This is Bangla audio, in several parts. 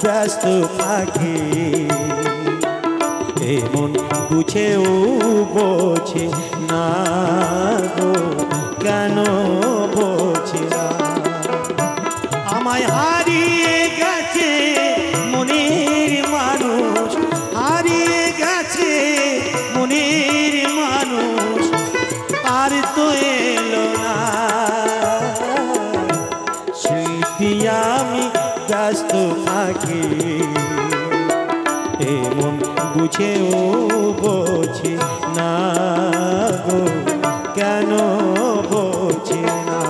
ব্যস্ত থাকে এমন বুঝেও বোঝে না গো কেন বোঝে না আমায় হারিয়ে গেছে মনের মানুষ হারিয়ে গেছে মনের মানুষ আর তো এলো না স্মৃতি আমি ব্যস্ত থাকি এমন বুঝেও বোঝে না গো কেন বোঝে না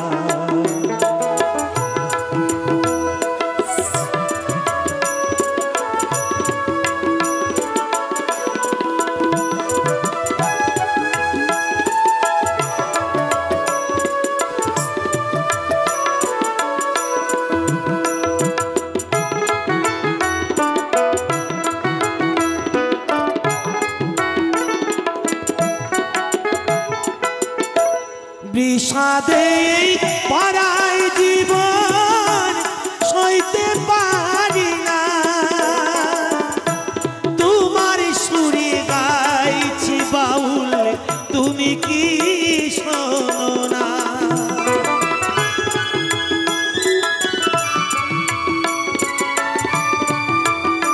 বিষাদে